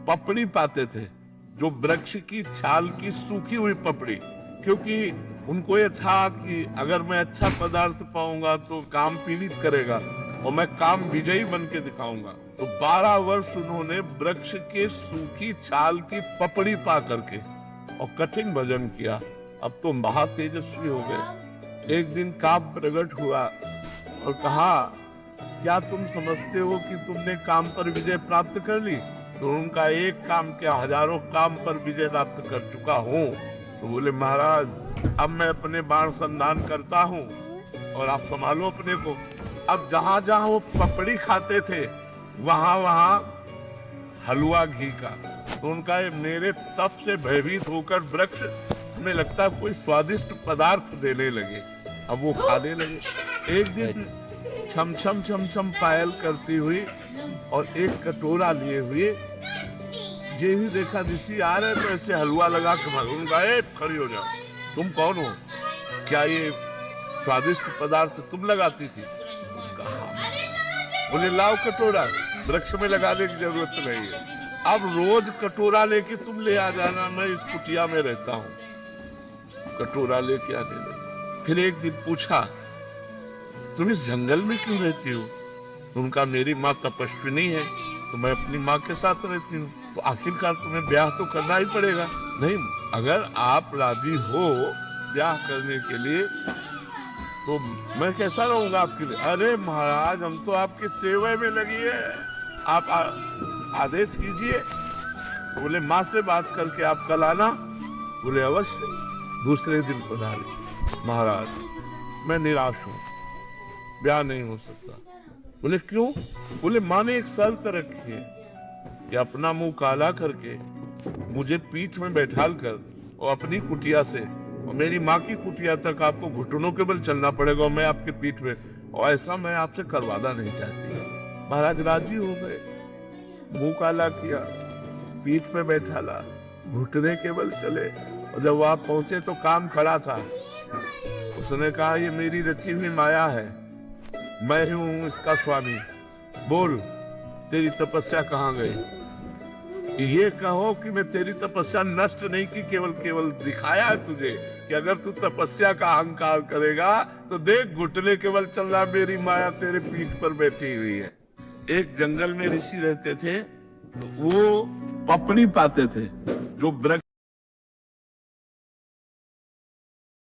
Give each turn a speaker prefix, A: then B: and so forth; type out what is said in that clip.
A: पपड़ी पाते थे, जो वृक्ष की छाल की सूखी हुई पपड़ी, क्योंकि उनको ये था कि अगर मैं अच्छा पदार्थ पाऊंगा तो काम पीड़ित करेगा और मैं काम विजयी बन के दिखाऊंगा। तो 12 वर्ष उन्होंने वृक्ष के सूखी छाल की पपड़ी पा करके और कठिन भजन किया। अब तो महातेजस्वी हो गए। एक दिन काव्य प्रकट हुआ और कहा, क्या तुम समझते हो कि तुमने काम पर विजय प्राप्त कर ली? तो उनका एक काम क्या, हजारों काम पर विजय प्राप्त कर चुका हूँ। तो बोले, महाराज अब मैं अपने बाण संधान करता हूँ और आप संभालो अपने को। अब जहां जहां वो पपड़ी खाते थे वहां वहां हलवा घी का। तो उनका मेरे तप से भयभीत होकर वृक्ष हमें लगता है कोई स्वादिष्ट पदार्थ देने लगे। अब वो खाने लगे। एक दिन छम छम छम छम पायल करती हुई और एक कटोरा लिए हुए जे ही देखा ऋषि आ रहे तो ऐसे हलवा लगा के भाग। उनका, खड़ी हो जाओ, तुम कौन हो? क्या ये स्वादिष्ट पदार्थ तुम लगाती थी? कहा। बोले, लाओ कटोरा, वृक्ष में लगाने की जरूरत नहीं है। अब रोज कटोरा लेके तुम ले आ जाना, मैं इस कुटिया में रहता हूँ। कटोरा लेके आने लगे। फिर एक दिन पूछा, तुम इस जंगल में क्यों रहती हो? उनका, मेरी माँ तपस्विनी है तो मैं अपनी माँ के साथ रहती हूँ। तो आखिरकार तुम्हें ब्याह तो करना ही पड़ेगा। नहीं, अगर आप राजी हो ब्याह करने के लिए तो मैं कैसा रहूंगा आपके लिए? अरे महाराज, हम तो आपके सेवा में लगी है, आप आदेश कीजिए। बोले, माँ से बात करके आप कल आना। बोले, अवश्य। दूसरे दिन पधारे। महाराज, मैं निराश हूँ, ब्याह नहीं हो सकता। बोले, क्यों? बोले, माँ ने एक शर्त रखी है कि अपना मुंह काला करके मुझे पीठ में बैठाल कर और अपनी कुटिया से और मेरी माँ की कुटिया तक आपको घुटनों के बल चलना पड़ेगा और मैं आपके पीठ में, और ऐसा मैं आपसे करवाना नहीं चाहती। महाराज राजी हो गए, मुंह काला किया, पीठ में बैठाला, घुटने के बल चले। और जब वहां पहुंचे तो काम खड़ा था। उसने कहा, ये मेरी रची हुई माया है, मैं ही हूं इसका स्वामी। बोल, तेरी तपस्या कहाँ गई? ये कहो कि मैं तेरी तपस्या नष्ट नहीं की, केवल दिखाया है तुझे कि अगर तू तपस्या का अहंकार करेगा तो देख, घुटने के बल चल रहा, मेरी माया तेरे पीठ पर बैठी हुई है। एक जंगल में ऋषि रहते थे, तो वो पपड़ी पाते थे, जो वृक्ष